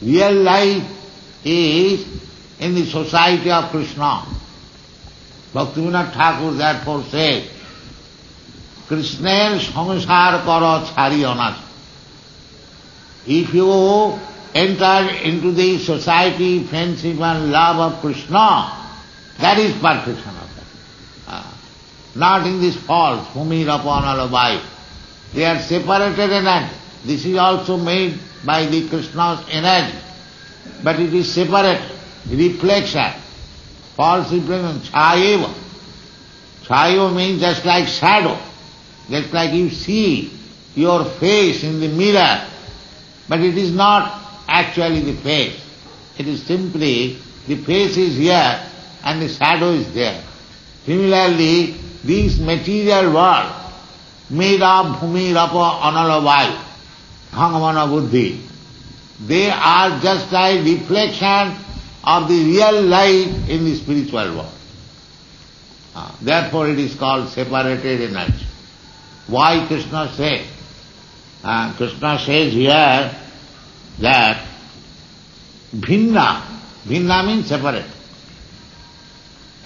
Real life is in the society of Krishna. Bhaktivinoda Thakur therefore said, Krishner sangsar karo chhariyo na. If you enter into the society, friendship and love of Krishna, that is perfection of that. Not in this false, Bhumi Rapanalabai. They are separated energy. This is also made by the Krishna's energy. But it is separate, reflection, false reflection, chayeva. Chayeva means just like shadow, just like you see your face in the mirror, but it is not actually the face. It is simply the face is here and the shadow is there. Similarly, this material world made of bhumi, rapa, anala, vayu, bhangamana, buddhi, they are just like reflection of the real light in the spiritual world. Therefore it is called separated energy. Why Krishna says? Krishna says here that bhinna, bhinna means separate.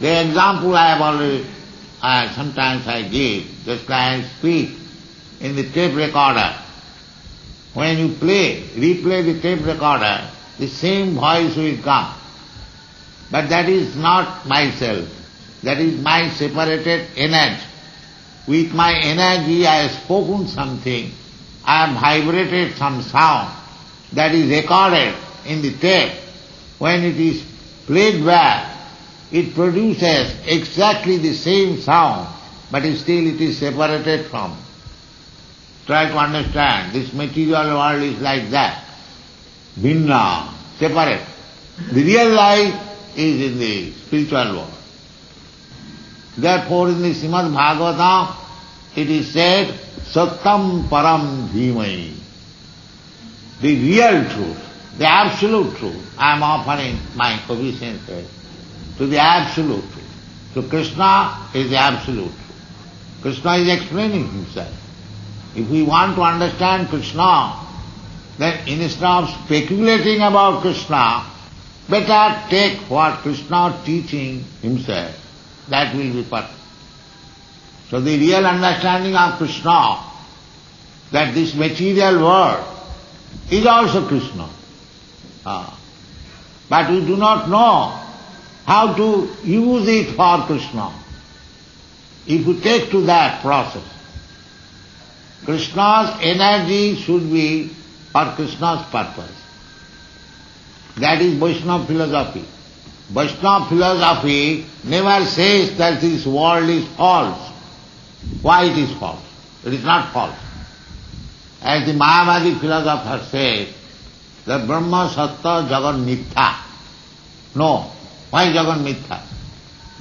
The example I have already, sometimes I give, just like I speak in the tape recorder. When you replay the tape recorder, the same voice will come. But that is not myself. That is my separated energy. With my energy I have spoken something, I have vibrated some sound that is recorded in the tape. When it is played back, it produces exactly the same sound, but still it is separated from. Try to understand, this material world is like that. Bhinna, separate. The real life is in the spiritual world. Therefore in the Srimad Bhagavatam it is said, Satyam Param Dhimai. The real truth, the absolute truth. I am offering my obeisance to the absolute truth. So Krishna is the absolute truth. Krishna is explaining himself. If we want to understand Krishna, then instead of speculating about Krishna, better take what Krishna is teaching himself. That will be perfect. So the real understanding of Krishna, that this material world is also Krishna. But we do not know how to use it for Krishna. If you take to that process, Krishna's energy should be for Krishna's purpose. That is Vaishnava philosophy. Vaishnava philosophy never says that this world is false. Why it is false? It is not false. As the Mayavadi philosopher says, that Brahma Sattva Jagan Mithya. No. Why Jagan Mithya?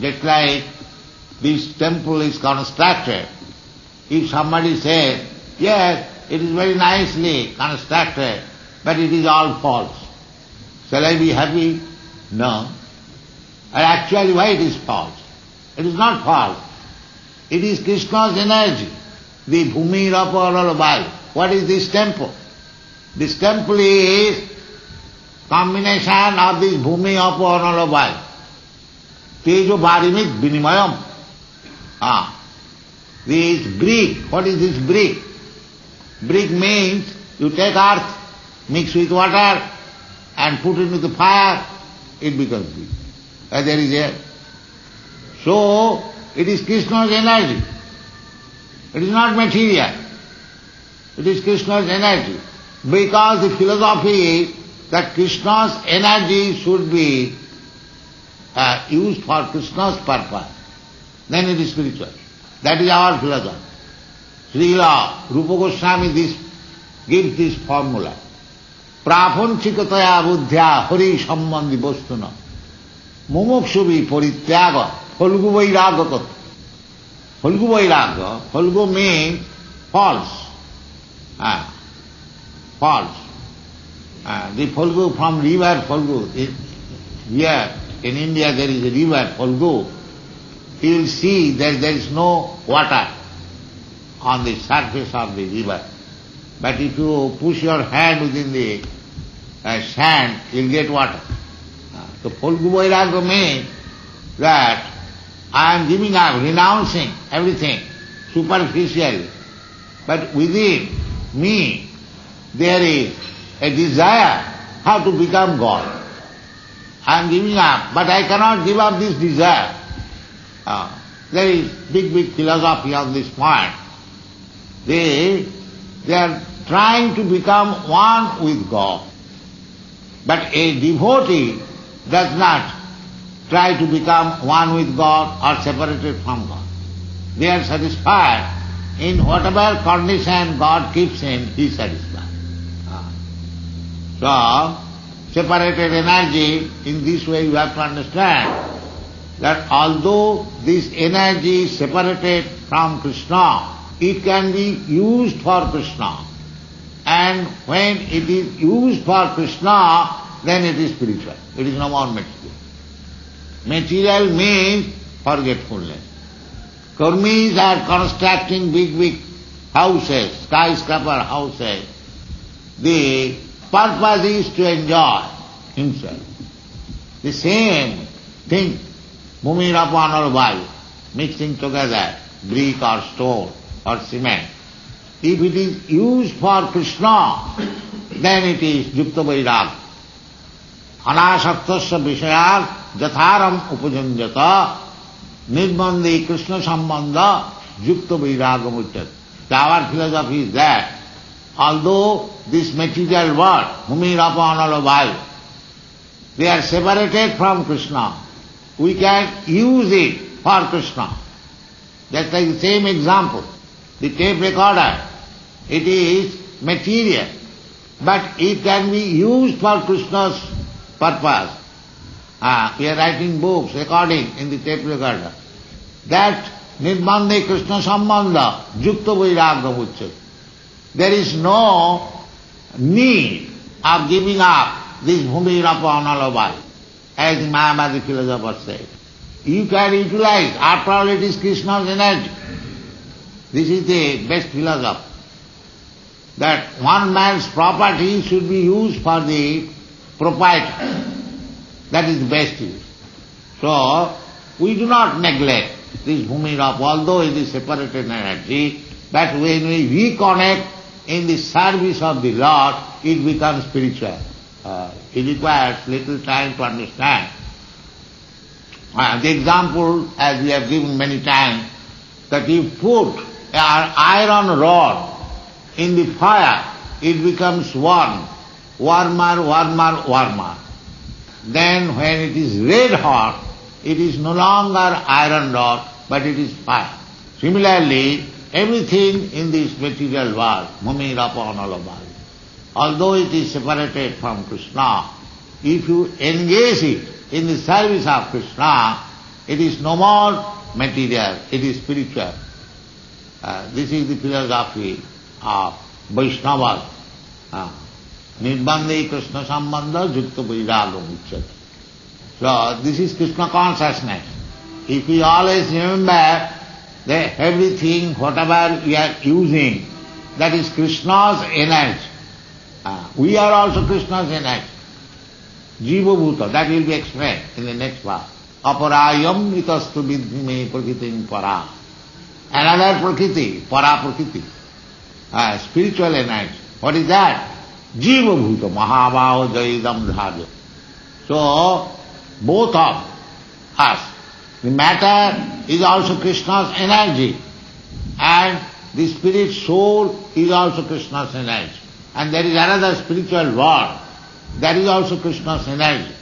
Just like this temple is constructed, if somebody says, yes, it is very nicely constructed, but it is all false, shall I be happy? No. And actually why it is false? It is not false. It is Krishna's energy, the Bhumi, Rapa, Anala, Vayu. What is this temple? This temple is combination of this Bhumi, Rapa, Anala, Vayu. Tejo Varimit Vinimayam. This brick, what is this brick? Brick means you take earth, mix with water and put it into the fire, it becomes brick. There is air. So, it is Krishna's energy. It is not material. It is Krishna's energy. Because the philosophy is that Krishna's energy should be used for Krishna's purpose. Then it is spiritual. That is our philosophy. Srila Rupa Goswami gives this formula. Prapanchikataya buddhya hari sambandhi vastuna mumukshubhi parityaga phalgu vairagya tat. Phalgu vairagya, phalgu means false. False. The Phalgu from river Phalgu. Here in India there is a river Phalgu. You will see that there is no water on the surface of the river. But if you push your hand within the sand, you will get water. So Phalgu Vairagya means that I am giving up, renouncing everything superficially. But within me there is a desire how to become God. I am giving up, but I cannot give up this desire. There is big philosophy on this point. They are trying to become one with God. But a devotee does not try to become one with God or separated from God. They are satisfied in whatever condition God keeps in, he is satisfied. So, separated energy, in this way you have to understand that although this energy is separated from Krishna, it can be used for Krishna. And when it is used for Krishna, then it is spiritual. It is no more material. Material means forgetfulness. Karmis are constructing big houses, skyscraper houses. The purpose is to enjoy himself. The same thing, Bhumirapan or Vayu, mixing together brick or stone or cement. If it is used for Krishna, then it is Yukta Vairagya. Anasaktasya Vishayat Jatharam Upajanjata Nirmande Krishna Sambandha Yukta Vairagya Muchyate. Our philosophy is that although this material world, Bhumirapan or Vayu, they are separated from Krishna, we can use it for Krishna. That's like the same example. The tape recorder, it is material, but it can be used for Krishna's purpose. We are writing books, recording in the tape recorder. That Nirmande Krishna Sambandha, Yukta Vairagya Muchyate. There is no need of giving up this Bhumirapan or Vayu, as the Mayavadi philosopher said. You can utilize, after all it is Krishna's energy. This is the best philosophy. That one man's property should be used for the proprietor. That is the best use. So, we do not neglect this Bhumirapan, although it is separated energy, but when we reconnect in the service of the Lord, it becomes spiritual. It requires little time to understand. The example, as we have given many times, that you put an iron rod in the fire, it becomes warm, warmer. Then when it is red hot, it is no longer iron rod, but it is fire. Similarly, everything in this material world, Bhumirapan or Vayu, although it is separated from Krishna, if you engage it in the service of Krishna, it is no more material, it is spiritual. This is the philosophy of Vaishnavas. Nirbandhe Krishna Sambandha Yukta Vairagya Muchyate. So this is Krishna consciousness. If we always remember that everything, whatever we are using, that is Krishna's energy. We are also Krishna's energy. Jiva Bhuta, that will be explained in the next verse. Aparayam itastu vidhime prakritim para. Another prakriti, para prakriti. Spiritual energy. What is that? Jiva Bhuta, Mahabhava Jaidam Dharya. So, both of us, the matter is also Krishna's energy, and the spirit soul is also Krishna's energy. And there is another spiritual world, that is also Krishna's energy.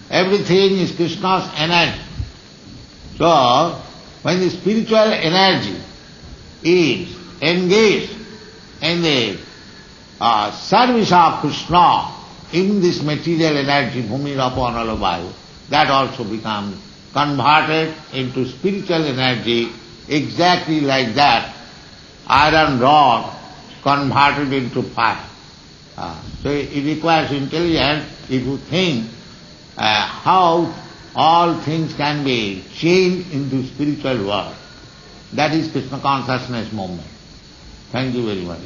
Everything is Krishna's energy. So, when the spiritual energy is engaged in the service of Krishna, in this material energy, Bhumirapan or Vayu, that also becomes converted into spiritual energy, exactly like that iron rod converted into fire. So it requires intelligence if you think how all things can be changed into spiritual world. That is Krishna consciousness movement. Thank you very much.